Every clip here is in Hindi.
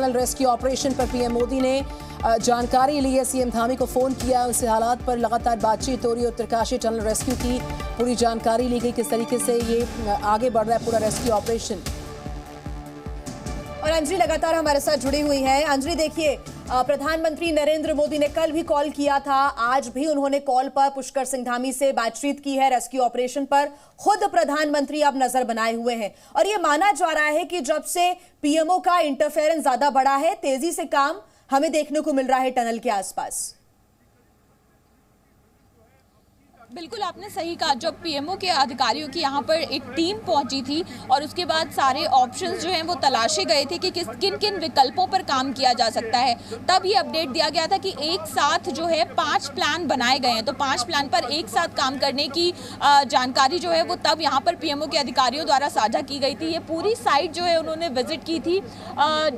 टनल रेस्क्यू ऑपरेशन पर पीएम मोदी ने जानकारी ली है। सीएम धामी को फोन किया, उनसे हालात पर लगातार बातचीत हो रही है। उत्तरकाशी टनल रेस्क्यू की पूरी जानकारी ली गई, किस तरीके से ये आगे बढ़ रहा है पूरा रेस्क्यू ऑपरेशन। और अंजलि लगातार हमारे साथ जुड़ी हुई है। अंजलि देखिए, प्रधानमंत्री नरेंद्र मोदी ने कल भी कॉल किया था, आज भी उन्होंने कॉल पर पुष्कर सिंह धामी से बातचीत की है। रेस्क्यू ऑपरेशन पर खुद प्रधानमंत्री अब नजर बनाए हुए हैं और ये माना जा रहा है कि जब से पीएमओ का इंटरफेरेंस ज्यादा बढ़ा है, तेजी से काम हमें देखने को मिल रहा है टनल के आसपास। बिल्कुल आपने सही कहा। जब पीएमओ के अधिकारियों की यहाँ पर एक टीम पहुंची थी और उसके बाद सारे ऑप्शंस जो हैं वो तलाशे गए थे कि किन किन विकल्पों पर काम किया जा सकता है, तब ये अपडेट दिया गया था कि एक साथ जो है 5 प्लान बनाए गए हैं। तो 5 प्लान पर एक साथ काम करने की जानकारी जो है वो तब यहाँ पर पीएमओ के अधिकारियों द्वारा साझा की गई थी। ये पूरी साइट जो है उन्होंने विजिट की थी,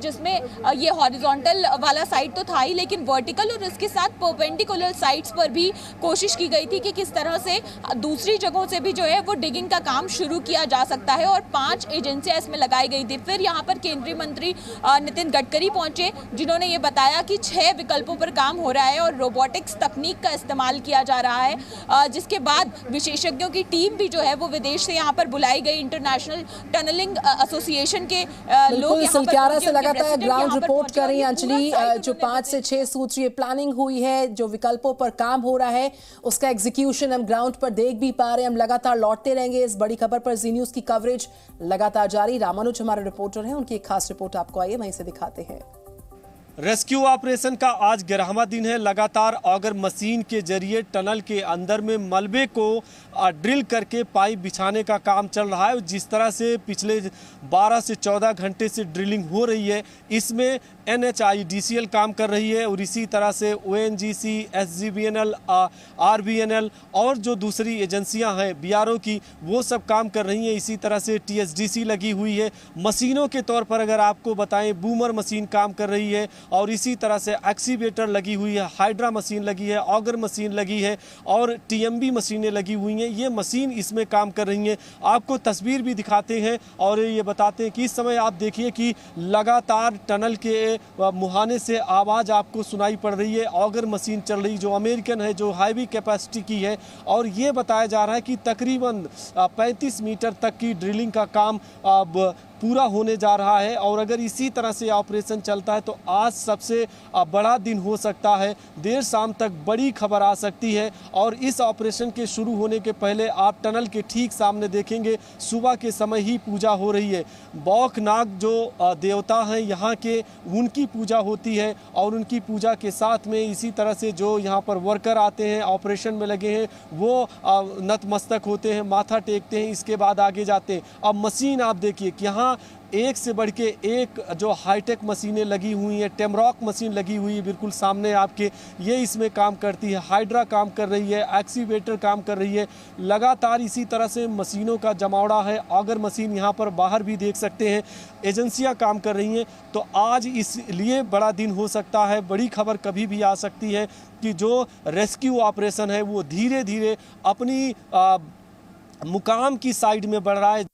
जिसमें ये हॉरिजॉन्टल वाला साइट तो था ही, लेकिन वर्टिकल और इसके साथ परपेंडिकुलर साइट्स पर भी कोशिश की गई थी कि किस तरह से दूसरी जगहों से भी जो है वो डिगिंग का काम शुरू किया जा सकता है। और 5 एजेंसियां इसमें लगाई गई थी। फिर यहाँ पर केंद्रीय मंत्री नितिन गडकरी पहुंचे, जिन्होंने ये बताया कि 6 विकल्पों पर काम हो रहा है और रोबोटिक्स तकनीक का इस्तेमाल किया जा रहा है। जिसके बाद विशेषज्ञों की टीम भी जो है वो विदेश से यहाँ पर बुलाई गई। इंटरनेशनल टनलिंग एसोसिएशन के लोग सलक्यारा से लगातार ग्राउंड रिपोर्ट कर रही हैं अंजलि। जो 5 से 6 सूत्रीय प्लानिंग हुई है, जो विकल्पों पर काम हो रहा है, उसका एग्जीक्यूशन हम ग्राउंड पर देख भी पा रहे हैं। हम लगातार लौटते रहेंगे इस बड़ी खबर पर। जी न्यूज की कवरेज लगातार जारी। रामानुज हमारे रिपोर्टर हैं, उनकी एक खास रिपोर्ट आपको आइए वहीं से दिखाते हैं। रेस्क्यू ऑपरेशन का आज 11वां दिन है। लगातार ऑगर मशीन के जरिए टनल के अंदर में मलबे को ड्रिल करके पाइप बिछाने का काम चल रहा है। जिस तरह से पिछले 12 से 14 घंटे से ड्रिलिंग हो रही है, इसमें NHIDCL काम कर रही है और इसी तरह से ONGC, SGBNL, RBNL और जो दूसरी एजेंसियां हैं BRO की, वो सब काम कर रही हैं। इसी तरह से TSDC लगी हुई है। मशीनों के तौर पर अगर आपको बताएं, बूमर मशीन काम कर रही है और इसी तरह से एक्सीवेटर लगी हुई है, हाइड्रा मशीन लगी है, ऑगर मशीन लगी है और TMB मशीनें लगी हुई हैं। ये मशीन इसमें काम कर रही हैं। आपको तस्वीर भी दिखाते हैं और ये बताते हैं कि इस समय आप देखिए कि लगातार टनल के मुहाने से आवाज़ आपको सुनाई पड़ रही है। ऑगर मशीन चल रही, जो अमेरिकन है, जो हाईवी कैपेसिटी की है, और ये बताया जा रहा है कि तकरीबन 35 मीटर तक की ड्रिलिंग का काम अब पूरा होने जा रहा है। और अगर इसी तरह से ऑपरेशन चलता है तो आज सबसे बड़ा दिन हो सकता है। देर शाम तक बड़ी खबर आ सकती है। और इस ऑपरेशन के शुरू होने के पहले आप टनल के ठीक सामने देखेंगे, सुबह के समय ही पूजा हो रही है। बौखनाग जो देवता हैं यहाँ के, उनकी पूजा होती है और उनकी पूजा के साथ में इसी तरह से जो यहाँ पर वर्कर आते हैं, ऑपरेशन में लगे हैं, वो नतमस्तक होते हैं, माथा टेकते हैं, इसके बाद आगे जाते हैं। अब मशीन आप देखिए कि यहाँ एक से बढ़ के एक जो हाईटेक मशीनें लगी हुई हैं। टेमरॉक मशीन लगी हुई है बिल्कुल सामने आपके, ये इसमें काम करती है। हाइड्रा काम कर रही है, एक्सीवेटर काम कर रही है। लगातार इसी तरह से मशीनों का जमावड़ा है। ऑगर मशीन यहाँ पर बाहर भी देख सकते हैं, एजेंसियाँ काम कर रही हैं। तो आज इसलिए बड़ा दिन हो सकता है। बड़ी खबर कभी भी आ सकती है कि जो रेस्क्यू ऑपरेशन है वो धीरे धीरे अपनी मुकाम की साइड में बढ़ रहा है।